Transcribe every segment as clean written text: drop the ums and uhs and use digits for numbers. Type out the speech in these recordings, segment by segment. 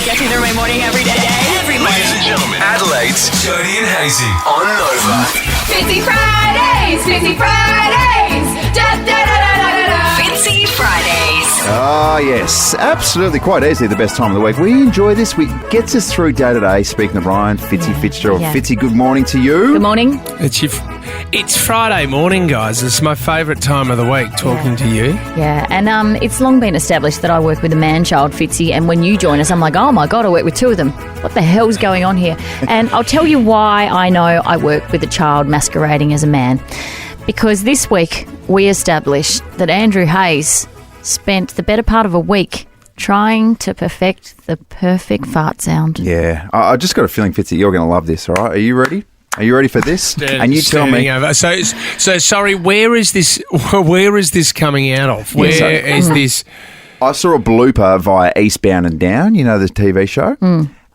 Get you through my morning every day. Every morning. Ladies and gentlemen, Adelaide's Jody and Hayesy on Nova. Fitzy Fridays. Fitzy Fridays. Da, da, da, da, da, da. Fitzy Fridays. Oh, yes. Absolutely. Quite easily the best time of the week. We enjoy this. We gets us through day to day. Speaking of Ryan, Fitzy Fitzgerald. Yeah. Fitzy, good morning to you. Good morning. It's Friday morning, guys. It's my favourite time of the week talking to you. Yeah, and it's long been established that I work with a man-child, Fitzy, and when you join us, I'm like, oh my God, I work with two of them. What the hell's going on here? And I'll tell you why I know I work with a child masquerading as a man. Because this week we established that Andrew Hayes spent the better part of a week trying to perfect the perfect fart sound. Yeah. I just got a feeling, Fitzy, you're going to love this, all right? Are you ready? Are you ready for this? And you tell me. Over. So sorry. Where is this? Where is this coming out of? Where is this? I saw a blooper via Eastbound and Down, you know, the TV show.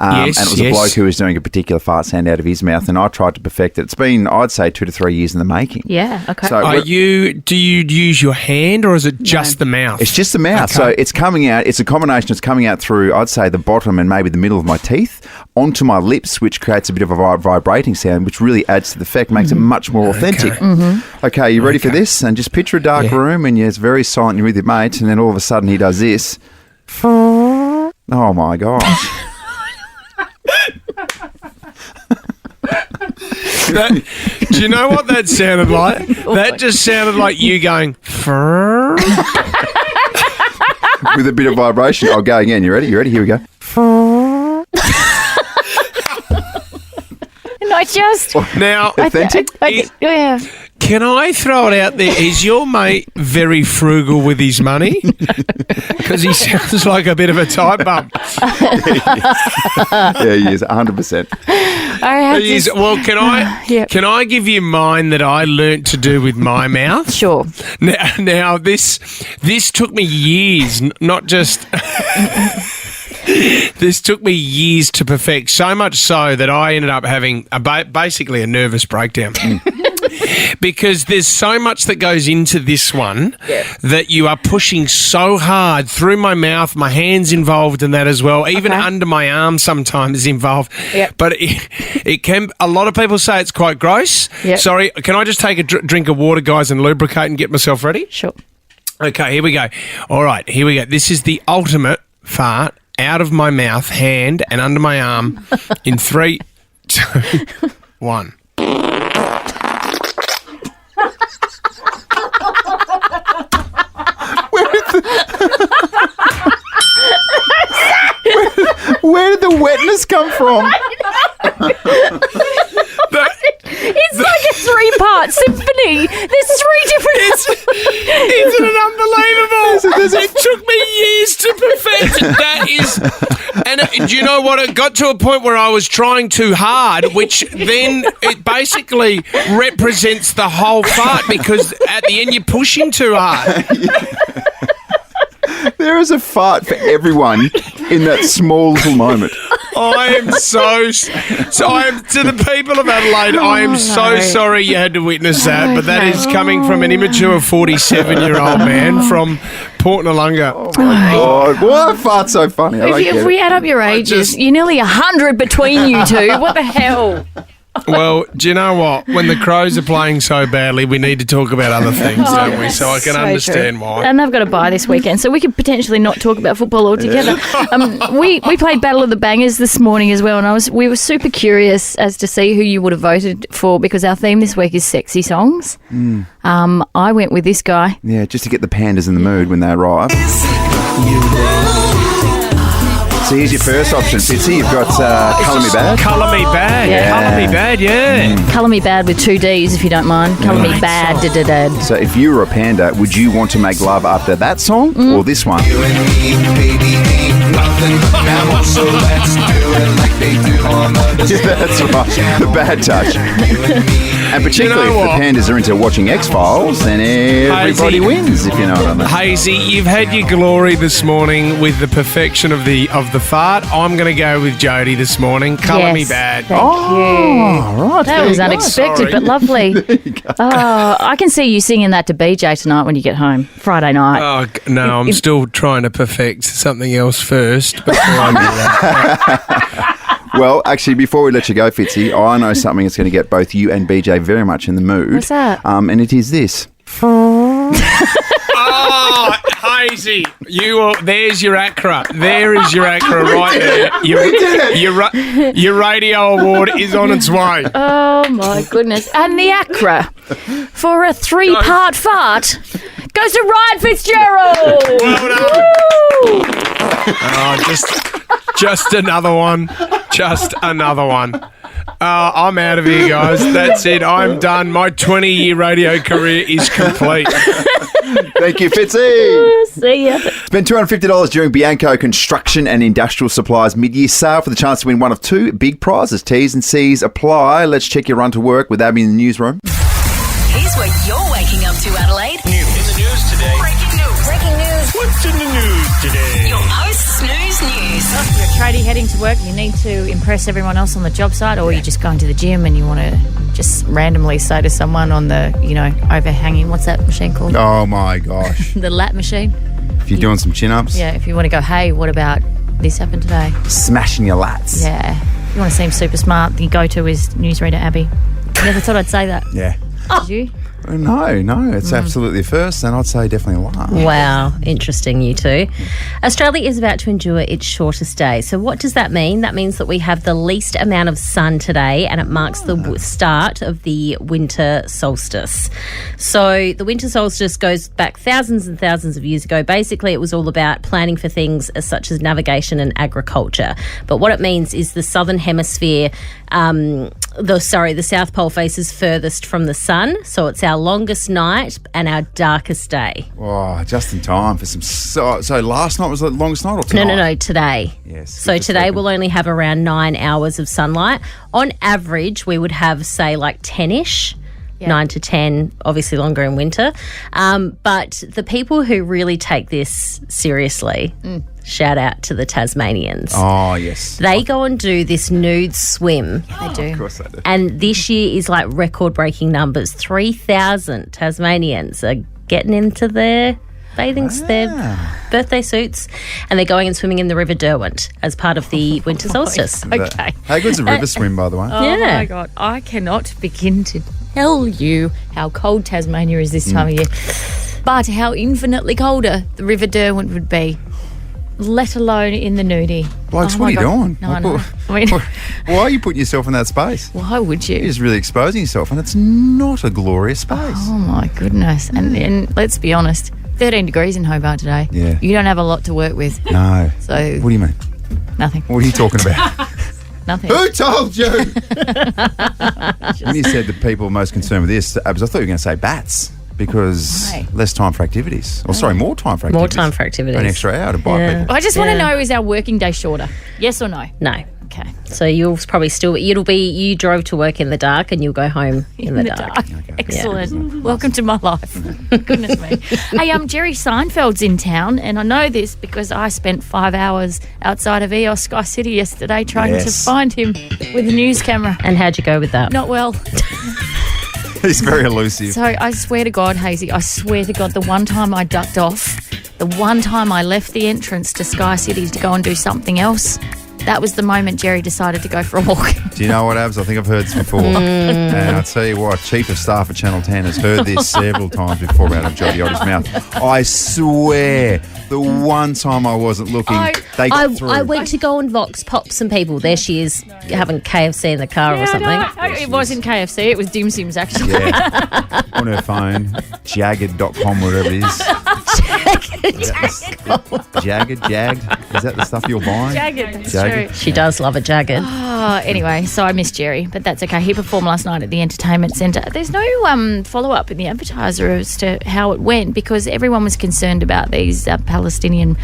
Yes, and it was a bloke who was doing a particular fart sound out of his mouth, and I tried to perfect it. It's been, I'd say, 2 to 3 years in the making. Yeah, okay. So do you use your hand or is it just the mouth? It's just the mouth. Okay. So it's coming out, it's a combination, it's coming out through, I'd say, the bottom and maybe the middle of my teeth onto my lips, which creates a bit of a vibrating sound, which really adds to the effect, makes it much more authentic. Okay, you ready for this? And just picture a dark room and it's very silent, you're with your mates, and then all of a sudden he does this. Oh my gosh. Do you know what that sounded like? That just sounded like you going, "Furr." With a bit of vibration. I'll go again. You ready? Here we go. Not just. Now, Authentic? Yeah. can I throw it out there? Is your mate very frugal with his money? Because he sounds like a bit of a tight bump. Yeah, he is, 100%. Well, can I give you mine that I learnt to do with my mouth? Sure. Now this took me years, not just. This took me years to perfect, so much so that I ended up having basically a nervous breakdown. Because there's so much that goes into this one that you are pushing so hard through my mouth, my hands involved in that as well, even under my arm sometimes involved. Yep. But it can, a lot of people say it's quite gross. Yep. Sorry, can I just take a drink of water, guys, and lubricate and get myself ready? Sure. Okay, here we go. All right, here we go. This is the ultimate fart out of my mouth, hand, and under my arm in 3, 2, 1. Where did the wetness come from? It's like a 3-part symphony. There's 3 different... Isn't it unbelievable? It took me years to perfect. That is... And do you know what? It got to a point where I was trying too hard, which then it basically represents the whole fart because at the end you're pushing too hard. There is a fart for everyone in that small little moment. I am I am to the people of Adelaide. I am so sorry you had to witness that, but that is coming from an immature 47-year-old man from Port Nalunga. Oh my God! Why are farts so funny? If we add up your ages, you're nearly 100 between you two. What the hell? Well, do you know what? When the Crows are playing so badly, we need to talk about other things, don't we? So I can understand why. And they've got a bye this weekend, so we could potentially not talk about football altogether. We played Battle of the Bangers this morning as well, and we were super curious as to see who you would have voted for because our theme this week is sexy songs. I went with this guy. Yeah, just to get the pandas in the mood when they arrive. So here's your first option, Fitzy. You've got Colour Me Bad. Colour Me Bad. Yeah. Colour Me Bad, yeah. Colour Me Bad with 2 Ds, if you don't mind. Colour Me Bad. So if you were a panda, would you want to make love after that song or this one? You and me, baby, ain't nothing. Now so let's do it like they do on the That's right. The bad touch. And particularly You know if what? the pandas are into watching X-Files, then everybody Hayesy. wins, if you know what I mean. Hazy, you've had your glory this morning with the perfection of the fart. I'm going to go with Jody this morning. Colour me Yes. bad. Thank you. Oh, right. That there was you go. unexpected, Sorry. but lovely. Oh, I can see you singing that to BJ tonight when you get home, Friday night. Oh, no, I'm still trying to perfect something else first before I do that. Well, actually, before we let you go, Fitzy, I know something that's going to get both you and BJ very much in the mood. What's that? And it is this. Oh, Hazy, there's your ACRA. There is your ACRA right there. Your radio award is on its way. Oh, my goodness. And the ACRA for a 3-part fart goes to Ryan Fitzgerald. Well done. Woo! Oh, just another one. Just another one. I'm out of here, guys. That's it. I'm done. My 20-year radio career is complete. Thank you, Fitzy. See ya. Spend $250 during Bianco Construction and Industrial Supplies mid-year sale for the chance to win one of 2 big prizes. T's and C's apply. Let's check your run to work with Abby in the newsroom. Here's what you're waking up to, Adelaide. In the news today. Breaking news. Breaking news. What's in the news today? Your post-snooze news. You're a tradie heading to work, you need to impress everyone else on the job site, or you're just going to the gym and you want to just randomly say to someone on the, overhanging, what's that machine called? Oh, my gosh. The lat machine. If you're doing some chin-ups, Yeah, if you want to go, hey, what about this happened today? smashing your lats. Yeah. If you want to seem super smart, the go-to is newsreader Abby. Never thought I'd say that. Yeah. Did you? No, it's absolutely a first, and I'd say definitely a lie. Wow, interesting, you two. Australia is about to endure its shortest day. So what does that mean? That means that we have the least amount of sun today, and it marks the start of the winter solstice. So the winter solstice goes back thousands and thousands of years ago. Basically, it was all about planning for things such as navigation and agriculture. But what it means is the southern hemisphere, the South Pole faces furthest from the sun, so it's our longest night and our darkest day. Oh, just in time for some... So last night was the longest night or tonight? No, today. Yes. So today we'll only have around 9 hours of sunlight. On average, we would have, say, like 10-ish. 9 to 10, obviously longer in winter. But the people who really take this seriously, shout out to the Tasmanians. Oh, yes. They go and do this nude swim. They do. Of course they do. And this year is like record-breaking numbers. 3,000 Tasmanians are getting into their their birthday suits, and they're going and swimming in the River Derwent as part of the winter solstice. Okay. How good's a river swim, by the way? Oh Yeah. my God. I cannot begin to tell you how cold Tasmania is this time of year. But how infinitely colder the River Derwent would be, let alone in the nudie. Blokes, Oh what my are you God. doing? No, I Like, know. what- I mean, Why are you putting yourself in that space? why would You're you? just really exposing yourself, and it's not a glorious space. Oh my goodness. And let's be honest, 13 degrees in Hobart today. Yeah. You don't have a lot to work with. No. So What do you mean? nothing. What are you talking about? Nothing. Who told you? When you said the people most concerned with this, Abs, I thought you were going to say bats. Because Why? less time for activities. Or sorry, more time for activities. More time for activities. An extra hour to buy Yeah. people. I just want to Yeah. know, is our working day shorter? Yes or no? No. Okay. So you'll probably still, you drove to work in the dark and you'll go home in the dark. Excellent. Welcome to my life. Goodness me. Hey, Jerry Seinfeld's in town, and I know this because I spent 5 hours outside of EOS Sky City yesterday trying to Yes. find him with a news camera. And how'd you go with that? Not well. He's very elusive. So I swear to God, Hayesy, I swear to God, the one time I ducked off, the one time I left the entrance to Sky City to go and do something else, that was the moment Jerry decided to go for a walk. Do you know what, Abs? I think I've heard this before. And I tell you what, Chief of Staff at Channel 10 has heard this several times before out of Jody Ottie's mouth. I swear, the one time I wasn't looking, they got through. I went to go and Vox pop some people. There she is having KFC in the car or something. It wasn't KFC, it was Dim Sims, actually. Yeah. On her phone, jagged.com, whatever it is. Jagged? Is that the stuff you're buying? Jagged, that's Jagged? true. She does love a jagged. Anyway, so I miss Jerry, but that's okay. He performed last night at the entertainment centre. There's no follow-up in the advertiser as to how it went because everyone was concerned about these Palestinian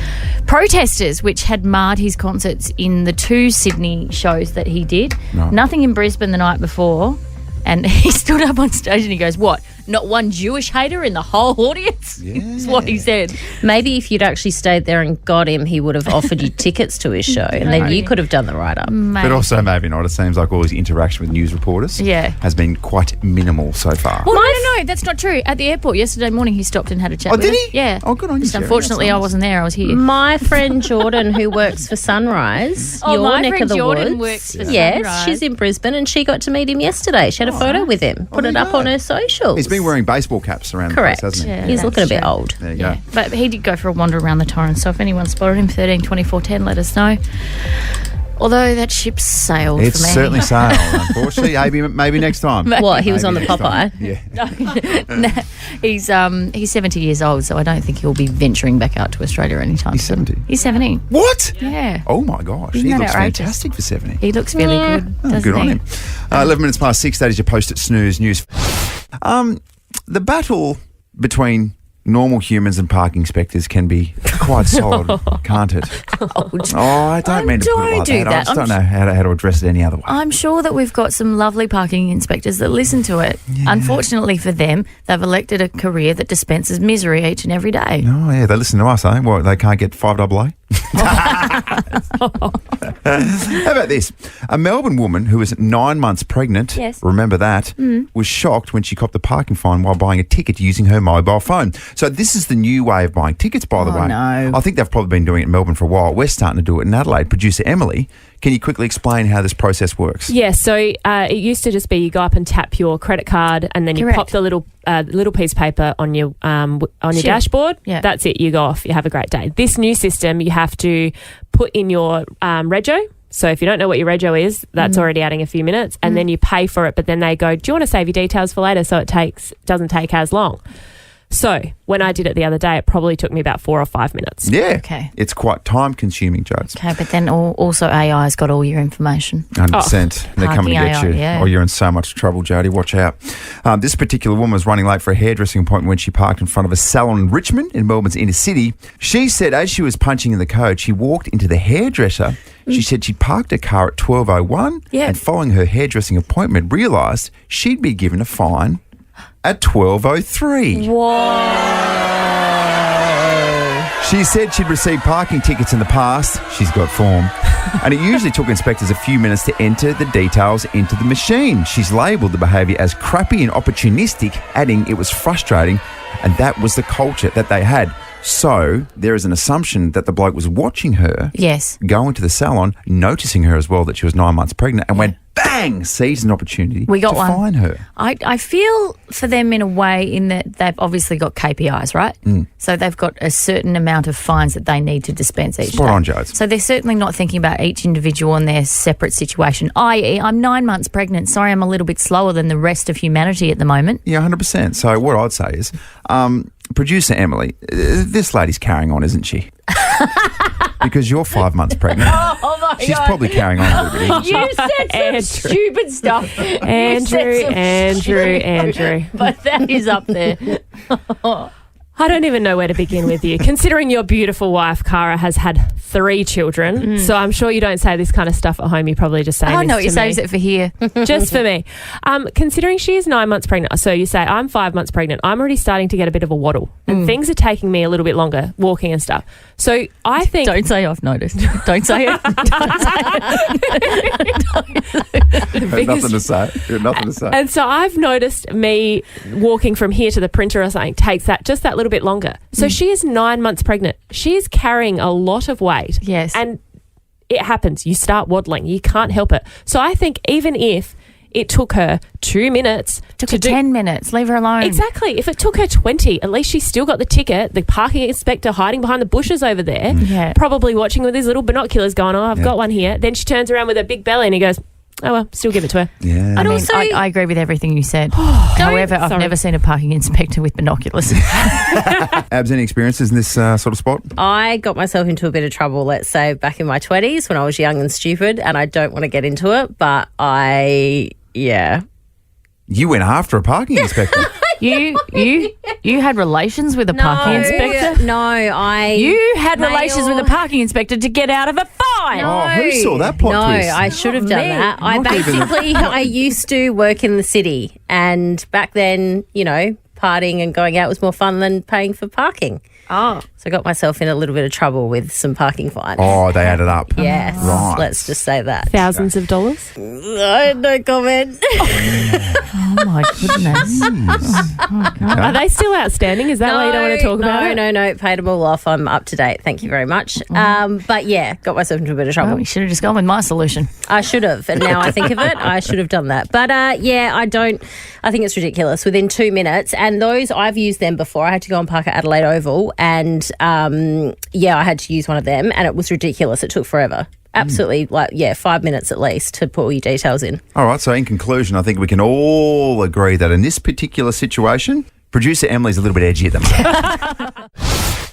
protesters, which had marred his concerts in the 2 Sydney shows that he did. No. Nothing in Brisbane the night before. And he stood up on stage and he goes, "What? Not one Jewish hater in the whole audience?" Is what he said. Maybe if you'd actually stayed there and got him, he would have offered you tickets to his show, and then you could have done the write-up. But also maybe not. It seems like all his interaction with news reporters has been quite minimal so far. Well, no, that's not true. At the airport yesterday morning, he stopped and had a chat with did us. he? Yeah. Oh, good on you, Just Jerry. unfortunately, That's I nice. wasn't there. I was here. My friend Jordan, who works for Sunrise, your my neck friend of the Jordan woods. works for Yes, Sunrise. she's in Brisbane, and she got to meet him yesterday. She had a photo with him, put there it you up go. on her socials. He's been wearing baseball caps around Correct. the place, hasn't he? Yeah. He's looking a that's bit true. old. There you Yeah. go. But he did go for a wander around the Torrens, so if anyone spotted him, 13 24 10, let us know. Although that ship's sailed It's for me. certainly sailed, unfortunately. Maybe next time. What, he was on the Maybe next time. Popeye? Yeah. He's 70 years old, so I don't think he'll be venturing back out to Australia anytime He's soon. 70. He's 70. What? Yeah. Oh, my gosh. Isn't He that looks outrageous? fantastic for 70. He looks really good, Oh, doesn't good on he? him. 11 minutes past 6, that is your post-it snooze news. The battle between normal humans and parking inspectors can be quite solid, can't it? Oh, I don't mean to put it don't like do that. I that. just don't know how to address it any other way. I'm sure that we've got some lovely parking inspectors that listen to it. Unfortunately for them, they've elected a career that dispenses misery each and every day. Oh, yeah, they listen to us, eh? Well, they can't get 5AA? How about this? A Melbourne woman who was 9 months pregnant, Yes. remember that, was shocked when she copped a parking fine while buying a ticket using her mobile phone. So this is the new way of buying tickets, by the way. no. I think they've probably been doing it in Melbourne for a while. We're starting to do it in Adelaide. Producer Emily, can you quickly explain how this process works? Yeah, so it used to just be you go up and tap your credit card, and then you Correct. pop the little piece of paper on your dashboard. Yeah. That's it. You go off. You have a great day. This new system, you have to put in your rego. So if you don't know what your rego is, that's already adding a few minutes, and then you pay for it. But then they go, "Do you want to save your details for later?" So it doesn't take as long. So when I did it the other day, it probably took me about 4 or 5 minutes. Yeah. Okay. It's quite time-consuming, Jodes. Okay, but then also AI's got all your information. 100%. They're coming to Parking get you. AI, yeah. Oh, you're in so much trouble, Jodie. Watch out. This particular woman was running late for a hairdressing appointment when she parked in front of a salon in Richmond in Melbourne's inner city. She said as she was punching in the code, she walked into the hairdresser. She said she parked her car at 12:01 Yeah. and following her hairdressing appointment realised she'd be given a fine at 12:03. She said she'd received parking tickets in the past. She's got form. And it usually took inspectors a few minutes to enter the details into the machine. She's labelled the behaviour as crappy and opportunistic, adding it was frustrating, and that was the culture that they had. So there is an assumption that the bloke was watching her Yes. go into the salon, noticing her as well that she was 9 months pregnant, and went bang, seized an opportunity We got to one. fine her. I feel for them in a way in that they've obviously got KPIs, right? So they've got a certain amount of fines that they need to dispense each Spot day. on, Jodes. So they're certainly not thinking about each individual and their separate situation, i.e. I'm 9 months pregnant. Sorry, I'm a little bit slower than the rest of humanity at the moment. Yeah, 100%. So what I'd say is, producer Emily, this lady's carrying on, isn't she? Because you're 5 months pregnant. Oh my She's probably carrying on a little bit, isn't she? You said some stupid stuff. Andrew. But that is up there. I don't even know where to begin with you. Considering your beautiful wife, Cara, has had 3 children, so I'm sure you don't say this kind of stuff at home. You probably just say Oh, this no, to he me. saves it for here. Just for me. Considering she is 9 months pregnant, so you say I'm 5 months pregnant, I'm already starting to get a bit of a waddle, and things are taking me a little bit longer, walking and stuff. So I think... Don't say I've noticed. Don't say it. Nothing to say. Nothing to say. And so I've noticed me walking from here to the printer or something takes just that little bit longer. So she is 9 months pregnant. She is carrying a lot of weight. Yes. And it happens. You start waddling. You can't help it. So I think even if it took her 2 minutes Took to her do 10 minutes. Leave her alone. Exactly. If it took her 20, at least she's still got the ticket. The parking inspector hiding behind the bushes over there, Yeah. probably watching with his little binoculars going, oh, I've got one here. Then she turns around with her big belly and he goes, Oh, well, still give it to her. Yeah. I mean, also- I agree with everything you said. However, I've Sorry. never seen a parking inspector with binoculars. Abs, any experiences in this sort of spot? I got myself into a bit of trouble, let's say, back in my 20s when I was young and stupid, and I don't want to get into it, but You went after a parking inspector. You had relations with a parking inspector? No, You had relations with a parking inspector to get out of a fine. Oh, who saw that plot twist? I should have done me. that. I Not even- basically, I used to work in the city, and back then, partying and going out was more fun than paying for parking. Oh. So I got myself in a little bit of trouble with some parking fines. Oh, they added up. Yes, Right. let's just say that. Thousands of dollars. No comment. Oh, my goodness. Are they still outstanding? Is that why you don't want to talk about it? No. Paid them all off. I'm up to date. Thank you very much. But yeah, got myself into a bit of trouble. Well, you should have just gone with my solution. I should have. And now I think of it, I should have done that. But I think it's ridiculous. Within 2 minutes, and those, I've used them before. I had to go and park at Adelaide Oval, and I had to use one of them, and it was ridiculous. It took forever. Absolutely, 5 minutes at least to put all your details in. All right, so in conclusion, I think we can all agree that in this particular situation, producer Emily's a little bit edgy at the moment.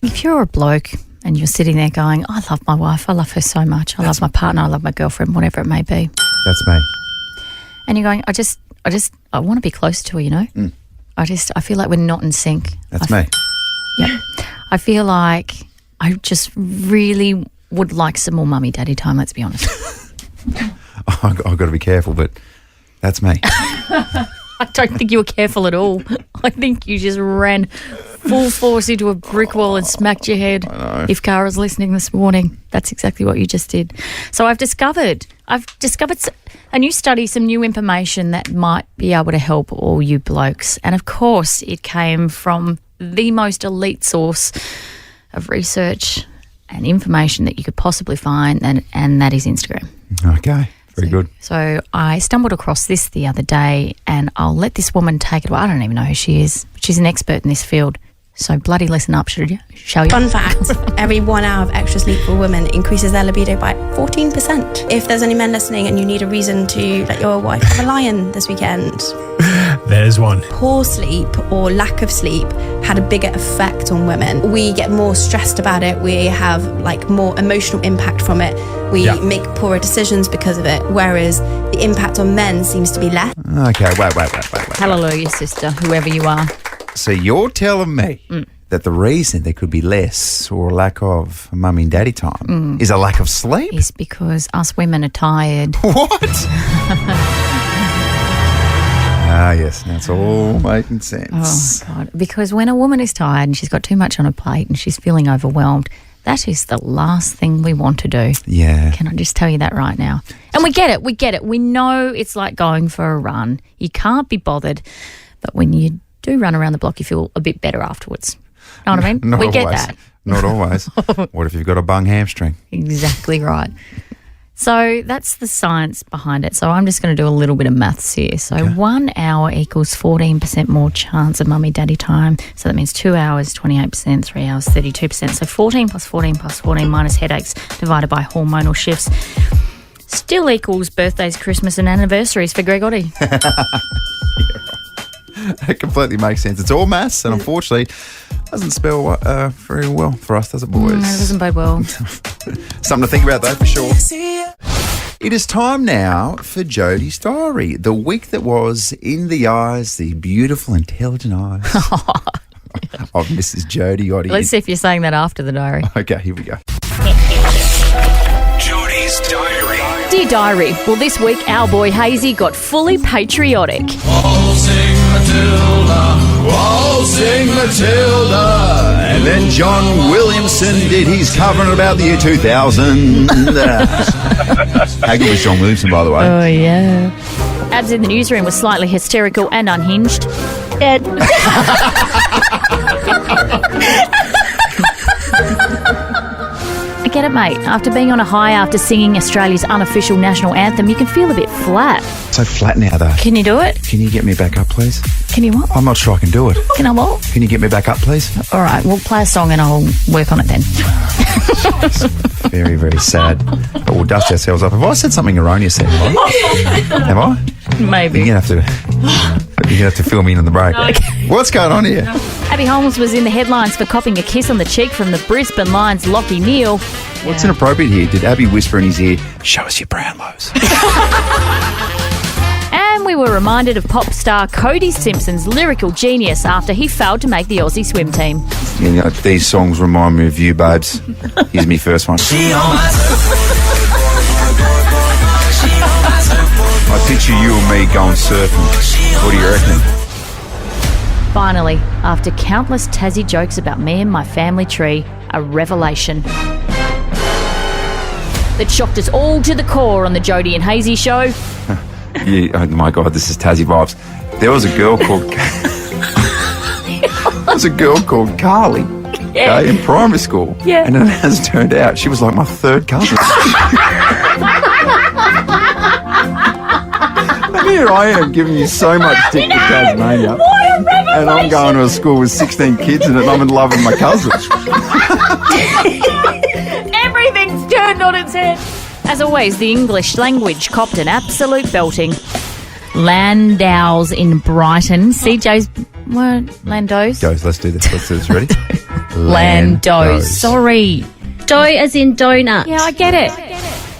If you're a bloke and you're sitting there going, I love my wife, I love her so much, I love my partner, I love my girlfriend, whatever it may be, That's me. and you're going, I want to be close to her, I feel like we're not in sync. That's me. Yep. I feel like I just really would like some more mummy daddy time, let's be honest. I've got to be careful, but that's me. I don't think you were careful at all. I think you just ran full force into a brick wall and smacked your head. If Kara's listening this morning, that's exactly what you just did. So I've discovered a new study, some new information that might be able to help all you blokes. And of course, it came from the most elite source of research and information that you could possibly find, and that is Instagram. Okay, very good. So I stumbled across this the other day, and I'll let this woman take it away. I don't even know who she is, but she's an expert in this field. So bloody listen up, shall you? Fun fact, every 1 hour of extra sleep for women increases their libido by 14%. If there's any men listening and you need a reason to let your wife have a lion this weekend, There's one. poor sleep or lack of sleep had a bigger effect on women. We get more stressed about it. We have more emotional impact from it. We make poorer decisions because of it, whereas the impact on men seems to be less. Okay, wait. Hallelujah, sister, whoever you are. So you're telling me that the reason there could be less or lack of mummy and daddy time is a lack of sleep? Is because us women are tired. What? Yes, that's all making sense. Oh, God. Because when a woman is tired and she's got too much on her plate and she's feeling overwhelmed, that is the last thing we want to do. Yeah. Can I just tell you that right now? And we get it. We know it's like going for a run. You can't be bothered. But when you do run around the block, you feel a bit better afterwards. Know what I mean? Not we always. get that. Not always. What if you've got a bung hamstring? Exactly right. So that's the science behind it. So I'm just going to do a little bit of maths here. So 1 hour equals 14% more chance of mummy daddy time. So that means 2 hours, 28%, 3 hours, 32%. So 14 plus 14 plus 14 minus headaches divided by hormonal shifts still equals birthdays, Christmas and anniversaries for Gregory. It completely makes sense. It's all maths, and unfortunately, doesn't spell very well for us, does it, boys? That doesn't bode well. Something to think about, though, for sure. It is time now for Jodie's diary. The week that was in the eyes, the beautiful, intelligent eyes of Mrs. Jodie Oddie. Let's see if you're saying that after the diary. Okay, here we go. Jodie's diary. Dear diary, well, this week our boy Hayesy got fully patriotic. Waltzing Matilda. And then John Williamson did his covering about the year 2000. How good was John Williamson, by the way? Oh, yeah. Abs in the newsroom was slightly hysterical and unhinged. get it, mate. After being on a high after singing Australia's unofficial national anthem, you can feel a bit flat. So flat now, though. Can you do it? Can you get me back up, please? Can you what? I'm not sure I can do it. Can I what? Can you get me back up, please? All right, we'll play a song and I'll work on it then. Very, very sad. But we'll dust ourselves up. Have I said something erroneous then? Have I? Maybe. You're going to have to fill me in on the break. Okay. What's going on here? Abby Holmes was in the headlines for copping a kiss on the cheek from the Brisbane Lions' Lockie Neal. What's inappropriate here? Did Abby whisper in his ear, show us your Brownlows? And we were reminded of pop star Cody Simpson's lyrical genius after he failed to make the Aussie swim team. You know, these songs remind me of you, babes. Here's me first one. I picture you and me going surfing. What do you reckon? Finally, after countless Tassie jokes about me and my family tree, a revelation that shocked us all to the core on the Jodie and Hayesy show. Yeah, oh my God, this is Tassie vibes. There was a girl called Carly. Yeah. In primary school. Yeah. And it has turned out she was like my third cousin. And here I am giving you so much stick with Tasmania. And I'm going to a school with 16 kids in it and I'm in love with my cousin. Everything's turned on its head. As always, the English language copped an absolute belting. Landau's in Brighton. CJ's what? Landos? Goes, let's do this. Ready? Landos. Sorry. Dough as in donut. Yeah, I get it.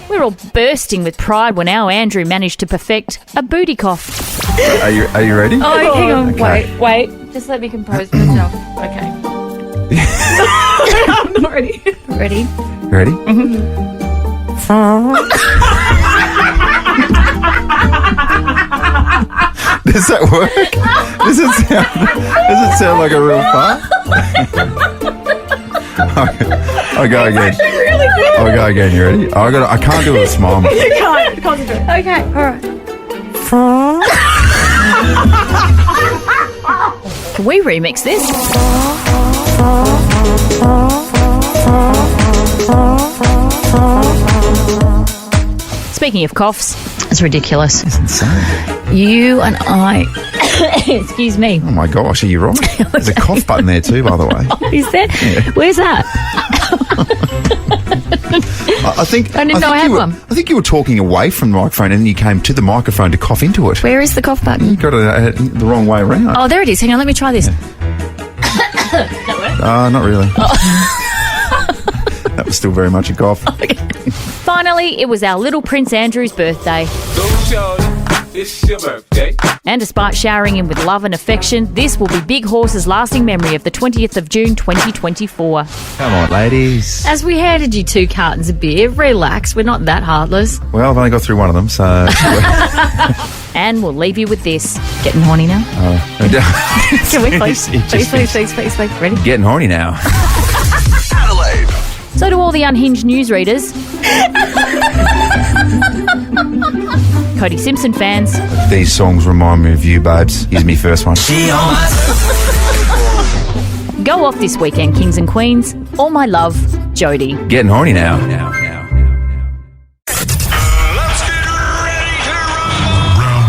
We're all bursting with pride when our Andrew managed to perfect a booty cough. Are you ready? Oh, hang on. Okay. Wait. Just let me compose myself. Okay. I'm not ready. Ready? Ready? Does that work? Does it sound like a real fart? I'll go again. Really good. I'll go again. You ready? I can't do it with a smile. You can't concentrate. Okay, all right. Can we remix this? Speaking of coughs, it's ridiculous. It's insane. You and I... Excuse me. Oh my gosh, are you right? There's a cough button there too, by the way. Is there? Yeah. Where's that? I think I didn't know I had one. I think you were talking away from the microphone and then you came to the microphone to cough into it. Where is the cough button? You got it the wrong way around. Oh, there it is. Hang on, let me try this. Not really. That was still very much a cough. Okay. Finally, it was our little Prince Andrew's birthday. It's your birthday. And despite showering him with love and affection, this will be Big Horse's lasting memory of the 20th of June 2024. Come on, ladies. As we handed you 2 cartons of beer, relax, we're not that heartless. Well, I've only got through one of them, so... And we'll leave you with this. Getting horny now? Can we please? Please. Ready? Getting horny now. Adelaide. So to all the unhinged newsreaders, Cody Simpson fans, These songs remind me of you, babes. Here's me first one. go off this weekend, kings and queens. All my love, Jodie. Getting horny now. Let's get ready to rumble.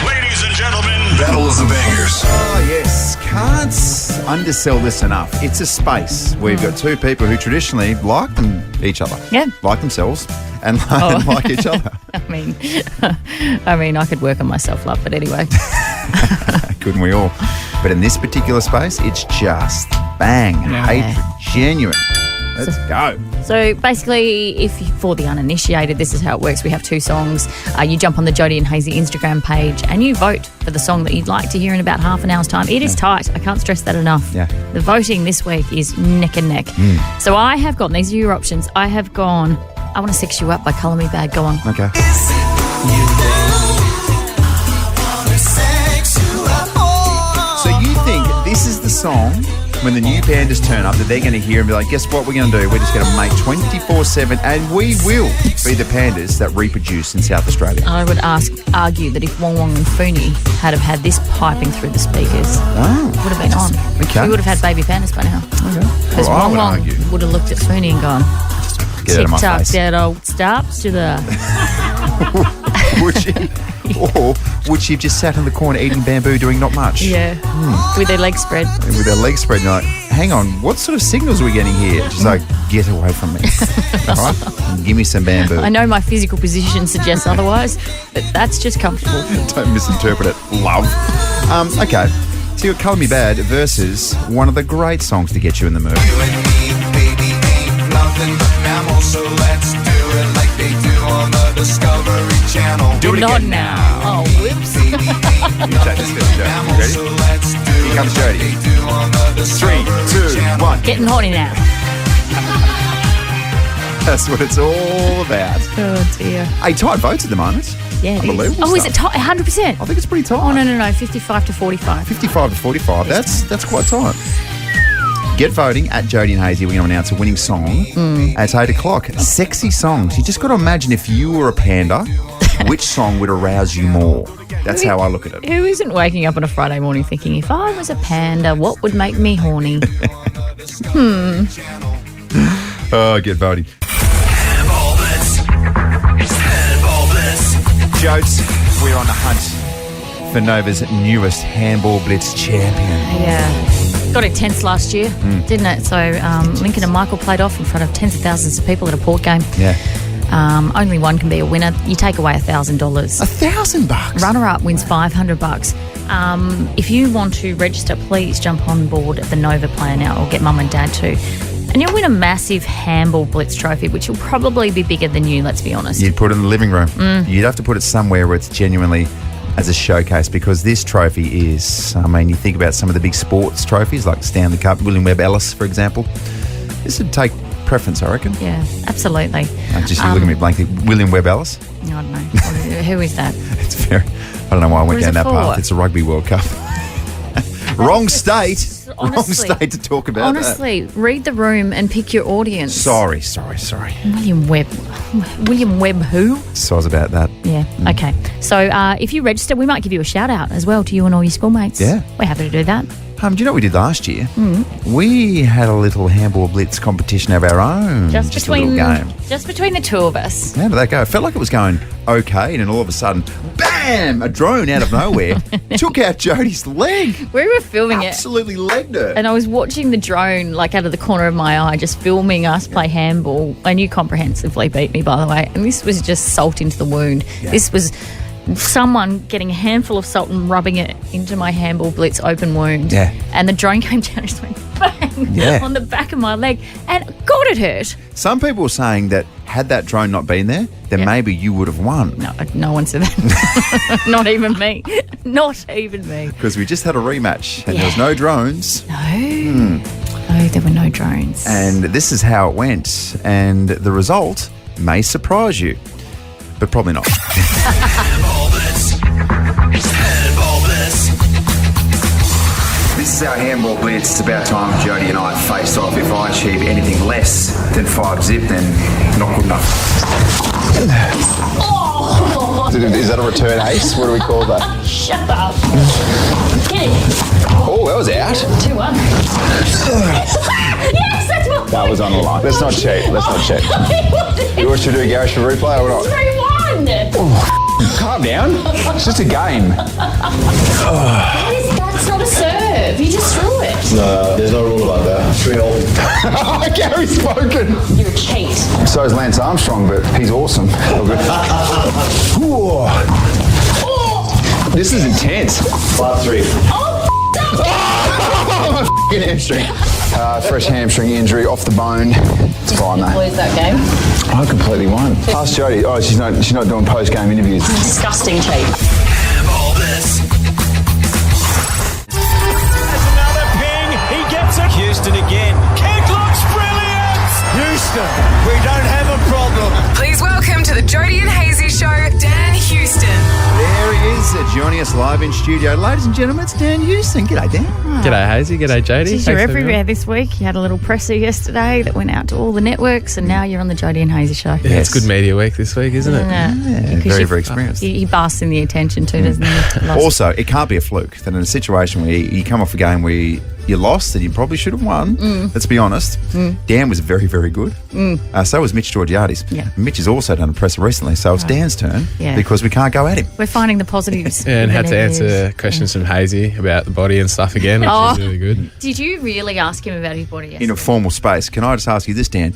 Ladies and gentlemen, Battle of the Bangers. Oh, yes. Can't undersell this enough. It's a space where you've got 2 people who traditionally like each other. Yeah. Like themselves and like each other. I mean, I could work on my self-love, but anyway. Couldn't we all? But in this particular space, it's just bang. Hatred. Genuine. Let's go. So basically, if for the uninitiated, this is how it works. We have 2 songs. You jump on the Jodie and Hayesy Instagram page and you vote for the song that you'd like to hear in about half an hour's time. It is tight. I can't stress that enough. Yeah. The voting this week is neck and neck. So I have gone, these are your options. I have gone, I Want to Sex You Up by Colour Me Bad. Go on. Okay. So you think this is the song when the new pandas turn up that they're going to hear and be like, guess what we're going to do? We're just going to make 24/7 and we will be the pandas that reproduce in South Australia. I would argue that if Wong Wong and Fooney had have had this piping through the speakers, it would have been on. Okay. We would have had baby pandas by now. Because Well, I Wong would Wong argue. would have looked at Fooney and gone, Get out of my tick-tock, face. that old stops to the... Would she? Or would she have just sat in the corner eating bamboo doing not much? Yeah, with their legs spread. And with her legs spread, you're like, hang on, what sort of signals are we getting here? She's like, get away from me. All right? And give me some bamboo. I know my physical position suggests otherwise, but that's just comfortable. Don't misinterpret it, love. Okay, so you got Colour Me Bad versus one of the great songs to get you in the mood. You and me, baby, ain't nothing but mammals, so let's do it like they do on the Discovery Channel. Do it Not again now. Oh, whoops. Jody, let's go, Jody. Ready? So let's do Here comes it like Jody. they do on the 3, Discovery 2, Channel. 1. Getting horny now. That's what it's all about. Oh, dear. Hey, tight votes at the moment. Yeah, it is. Unbelievable Oh, is it stuff. 100%? I think it's pretty tight. Oh, no, 55 to 45. 55 to 45. That's quite tight. Get voting at Jody and Hayesy. We're going to announce a winning song at 8 o'clock. Sexy songs. You just got to imagine if you were a panda, which song would arouse you more? That's how I look at it. Who isn't waking up on a Friday morning thinking, if I was a panda, what would make me horny? Oh, get voting. Handball Blitz. Handball Blitz. Jotes, we're on the hunt for Nova's newest Handball Blitz champion. Yeah. Got it tense last year, didn't it? So Lincoln and Michael played off in front of tens of thousands of people at a port game. Yeah. Only one can be a winner. You take away $1,000. $1,000. Runner-up wins $500. If you want to register, please jump on board at the Nova Player now, or get mum and dad too. And you'll win a massive Handball Blitz trophy, which will probably be bigger than you, let's be honest. You'd put it in the living room. You'd have to put it somewhere where it's genuinely as a showcase, because this trophy is, I mean, you think about some of the big sports trophies like Stanley Cup, William Webb Ellis, for example. This would take preference, I reckon. Yeah, absolutely. Just you look at me blankly. William Webb Ellis? I don't know. Who is that? It's very, I don't know why I went What is down it that path. for? It's a Rugby World Cup. Wrong state. Wrong honestly- state to talk about Honestly, read the room and pick your audience. that. Sorry. William Webb. William Webb who? Soz about that. Yeah, okay. So if you register, we might give you a shout out as well to you and all your schoolmates. Yeah. We're happy to do that. Do you know what we did last year? We had a little handball blitz competition of our own. Just a little game. Just between the two of us. How did that go? It felt like it was going okay, and then all of a sudden, bam! A drone out of nowhere took out Jodie's leg. We were filming it. Absolutely legged her. And I was watching the drone, like out of the corner of my eye, just filming us play handball. And you comprehensively beat me, by the way. And this was just salt into the wound. Yeah. This was someone getting a handful of salt and rubbing it into my handball blitz open wound. Yeah. And the drone came down and just went bang Yeah. on the back of my leg. And God, it hurt. Some people were saying that had that drone not been there, then Yeah. maybe you would have won. No one said that. Not even me. Not even me. Because we just had a rematch, and there was no drones. No. No, there were no drones. And this is how it went. And the result may surprise you, but probably not. Handball Blitz. Handball Blitz. This is our handball blitz. It's about time Jodie and I face off. If I achieve anything less than 5 zip, then not good enough. Is that a return ace? What do we call that? Shut up. Get it. Oh, that was out. 2-1. Yes, that's what. That was on the line. Let's not cheat. You want to do a garage for replay or not? 3-1. Calm down. It's just a game. That's not a serve. You just threw it. No, there's no rule about that. 3-0. Gary's spoken. You're a cheat. So is Lance Armstrong, but he's awesome. All good. Whoa. This is intense. 5-3. My f***ing hamstring. Fresh hamstring injury off the bone. It's fine, mate. Lose that game. I completely won. Ask Jodie. Oh, she's not doing post-game interviews. Disgusting cheat. Handball Blitz. There's another ping. He gets it. Houston again. Kick looks brilliant. Houston, we don't have a problem. Please welcome to the Jody and Hayesy Show, Dan Houston. There he is, Joining us live in studio, ladies and gentlemen, it's Dan Houston. G'day, Dan. G'day, Hayesy. G'day, Jodie. You're everywhere this week. You had a little presser yesterday that went out to all the networks, and now you're on the Jodie and Hayesy show. Yeah, it's good media week this week, isn't it? Yeah, very, very experienced. He basks in the attention too, doesn't he? Also, it can't be a fluke that in a situation where you come off a game where you lost and you probably should have won, let's be honest, Dan was very, very good. So was Mitch Georgiades. Yeah. Mitch has also done a presser recently, so it's Dan's turn because we can't go at him. We're finding the positives. Yeah, and had to answer questions from Hayesy about the body and stuff again, which was really good. Did you really ask him about his body yesterday? In a formal space. Can I just ask you this, Dan?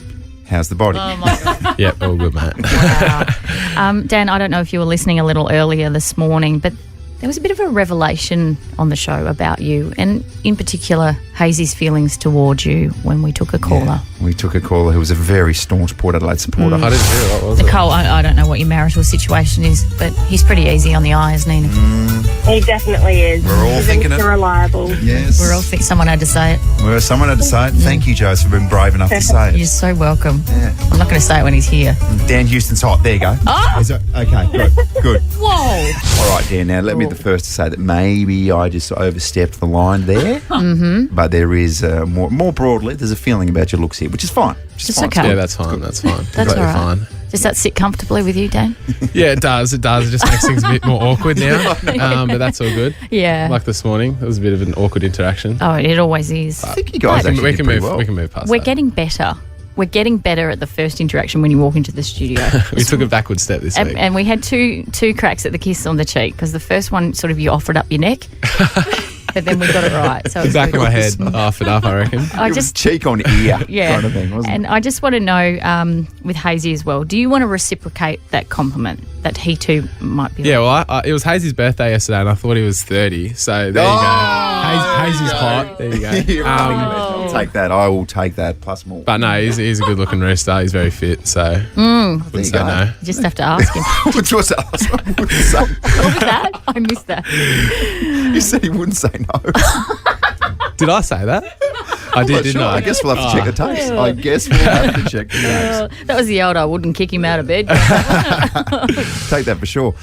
How's the body? Oh, my God. Yep, all good, mate. Wow. Dan, I don't know if you were listening a little earlier this morning, but there was a bit of a revelation on the show about you, and in particular, Hazesy's feelings towards you when we took a caller. Yeah, we took a caller who was a very staunch Port Adelaide supporter. I didn't hear it. What was it? Nicole, I don't know what your marital situation is, but he's pretty easy on the eye, isn't he? He definitely is. We're all thinking it. Reliable. Yes. We're all think someone had to say it. Well, someone had to say it. Thank you, Joe, for being brave enough to say it. You're so welcome. Yeah. I'm not going to say it when he's here. Dan Houston's hot. There you go. Oh! Is it? Okay, good. Whoa! All right, Dan, now let me be the first to say that maybe I just overstepped the line there. But there is, more broadly, there's a feeling about your looks here, which is fine. Just okay. Yeah, that's fine. That's fine. That's all right. Fine. Does that sit comfortably with you, Dan? Yeah, it does. It does. It just makes things a bit more awkward now. But that's all good. Yeah. Like this morning, it was a bit of an awkward interaction. Oh, it always is. I think you guys actually did pretty well. We can move past We're that. getting better. We're getting better at the first interaction when you walk into the studio. We took a backward step this week. And we had two cracks at the kiss on the cheek, because the first one sort of you offered up your neck. But then we got it right. So The back of my head offered up, I reckon. I just cheek on ear yeah, kind of thing, wasn't and it? I just want to know with Hayesy as well. Do you want to reciprocate that compliment that he too might be? Yeah, well, it was Hazesy's birthday yesterday, and I thought he was 30. So there you go. Hazesy's hot. There you go. I'll take that. I will take that plus more. But no, he's a good-looking rooster. He's very fit, so wouldn't say no. You just have to ask him. What's that? I wouldn't say. What was that? I missed that. He said he wouldn't say no. Did I say that? I did, didn't I? I guess we'll have to check the tapes. I guess we'll have to check the tapes. That was the old I wouldn't kick him out of bed. Take that for sure.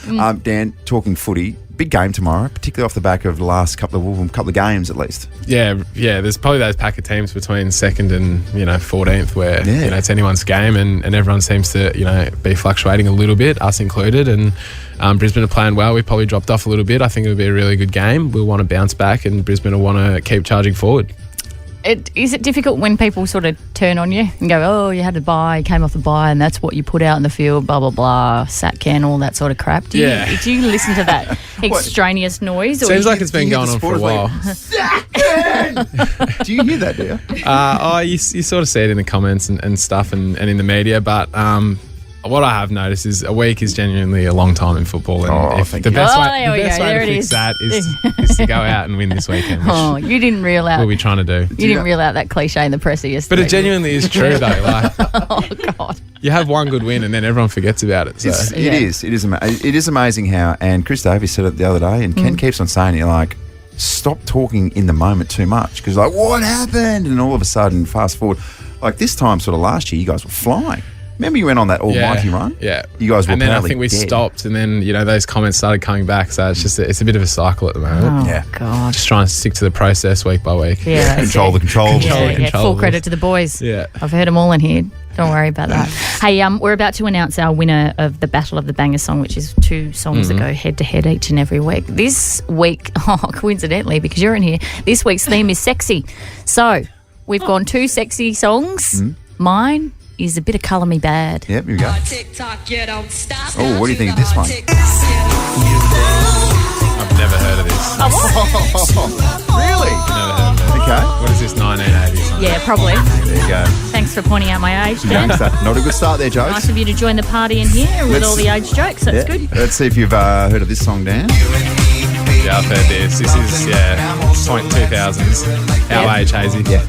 Dan, talking footy, big game tomorrow, particularly off the back of the last couple of games at least. Yeah. There's probably those pack of teams between 2nd and 14th where it's anyone's game, and everyone seems to be fluctuating a little bit, us included. And Brisbane are playing well. We probably dropped off a little bit. I think it'll be a really good game. We'll want to bounce back, and Brisbane will want to keep charging forward. Is it difficult when people sort of turn on you and go, oh, you had to buy, came off the buy, and that's what you put out in the field, blah, blah, blah, sat can, all that sort of crap? Do you listen to that extraneous noise? Or Seems like it's been going on for a while. Do you hear that, do you? You sort of see it in the comments and stuff and in the media, but what I have noticed is a week is genuinely a long time in football, and the best way to fix that is to go out and win this weekend. Which you didn't reel out. We'll be trying to do. You didn't reel out that cliche in the presser yesterday. But it genuinely is true, though. Like, oh God, you have one good win, and then everyone forgets about it. So. It is amazing how. And Chris Davies said it the other day, and Ken keeps on saying it, like, stop talking in the moment too much, because like, what happened? And all of a sudden, fast forward, like this time, sort of last year, you guys were flying. Remember you went on that almighty run? Yeah. You guys were and then I think we dead. stopped, and then, those comments started coming back. So it's just, it's a bit of a cycle at the moment. Oh, God. Just trying to stick to the process week by week. Yeah. Control the controls. Full credit to the boys. Yeah. I've heard them all in here. Don't worry about that. Hey, we're about to announce our winner of the Battle of the Banger song, which is 2 songs that go head to head each and every week. This week, coincidentally, because you're in here, this week's theme is sexy. So we've gone 2 sexy songs. Mine is a bit of Colour Me Bad. Yep, here we go. Oh, what do you think of this one? I've never heard of this. Really? Never heard of it. Okay. What is this, 1980s? Yeah, probably. There you go. Thanks for pointing out my age, Dan. Not a good start there, Jokes. Nice of you to join the party in here with all the age jokes. That's good. Let's see if you've heard of this song, Dan. Yeah, I've heard this. This is, point 2000s. Our age, Hayesy. Yeah.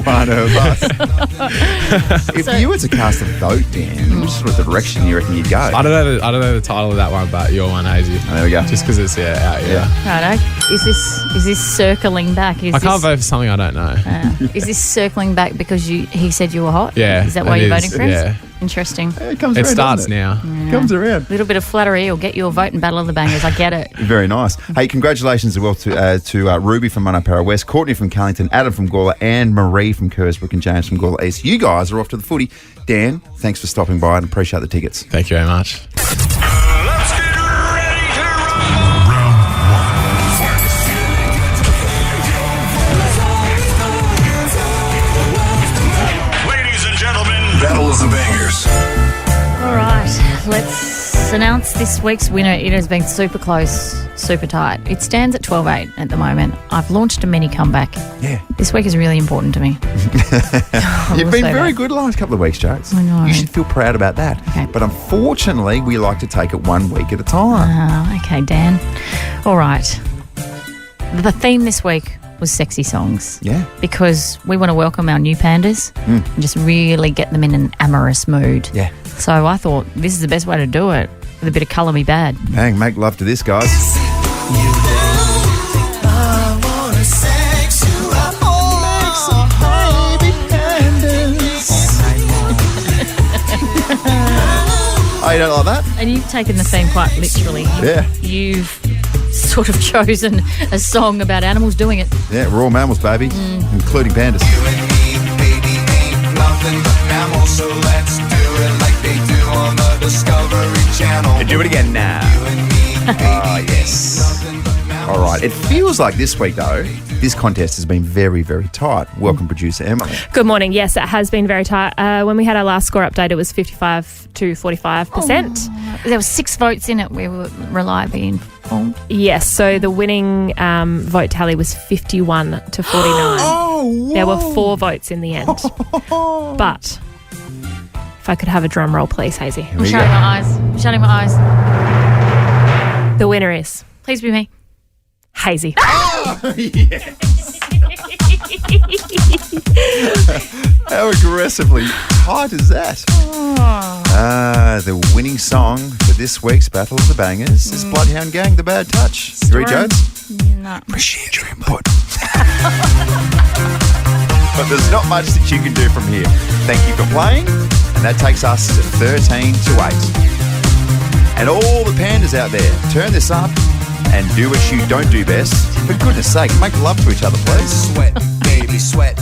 One of us. If you were to cast a vote, Dan, which sort of direction you reckon you'd go? I don't know the title of that one, but your one, Hayesy. Oh, there we go. Just because it's out here. Righto. Is this circling back? I can't vote for something I don't know. Is this circling back because he said you were hot? Yeah. Is that why it you're is. voting for him? Yeah. Interesting. It comes It around, starts doesn't it? now. Comes around. A little bit of flattery will get you a vote in Battle of the Bangers. I get it. Very nice. Hey, congratulations as well to Ruby from Monopara West, Courtney from Callington, Adam from Gawler, and Marie from Kersbrook, and James from Gawler East. You guys are off to the footy. Dan, thanks for stopping by and appreciate the tickets. Thank you very much. Let's get ready to rumble. Ladies and gentlemen, Battle of the Bangers. All right, let's announce this week's winner. It has been super close, super tight. It stands at 12-8 at the moment. I've launched a mini comeback. Yeah. This week is really important to me. You've been very good the last couple of weeks, Jones. I know. You should feel proud about that. Okay. But unfortunately, we like to take it 1 week at a time. Okay, Dan. All right. The theme this week was sexy songs. Yeah. Because we want to welcome our new pandas and just really get them in an amorous mood. Yeah. So I thought this is the best way to do it, with a bit of Colour Me Bad. Bang, make love to this, guys. Oh, you don't like that? And you've taken the theme quite literally. Yeah. You've sort of chosen a song about animals doing it. Yeah, we're all mammals, baby, including pandas. You and me, baby, ain't nothing but mammals, so let's do it like they do on the Discovery Channel. Do it again now. You and me, baby, Oh, yes. nothing but mammals. All right. It feels like this week, though, this contest has been very, very tight. Welcome, producer Emily. Good morning. Yes, it has been very tight. When we had our last score update, it was 55 to 45%. There were 6 votes in it. We were reliably informed. Yes, so the winning vote tally was 51 to 49. Oh, There were 4 votes in the end. But if I could have a drum roll, please, Hayesy. I'm shutting my eyes. I'm shutting my eyes. The winner is Please be me. Hayesy. Yes. How aggressively tight is that? The winning song for this week's Battle of the Bangers is Bloodhound Gang, The Bad Touch. Three Jones? No. Appreciate your input. But there's not much that you can do from here. Thank you for playing, and that takes us to 13 to 8. And all the pandas out there, turn this up and do what you don't do best. For goodness sake, make love to each other, please. Sweat, baby, sweat.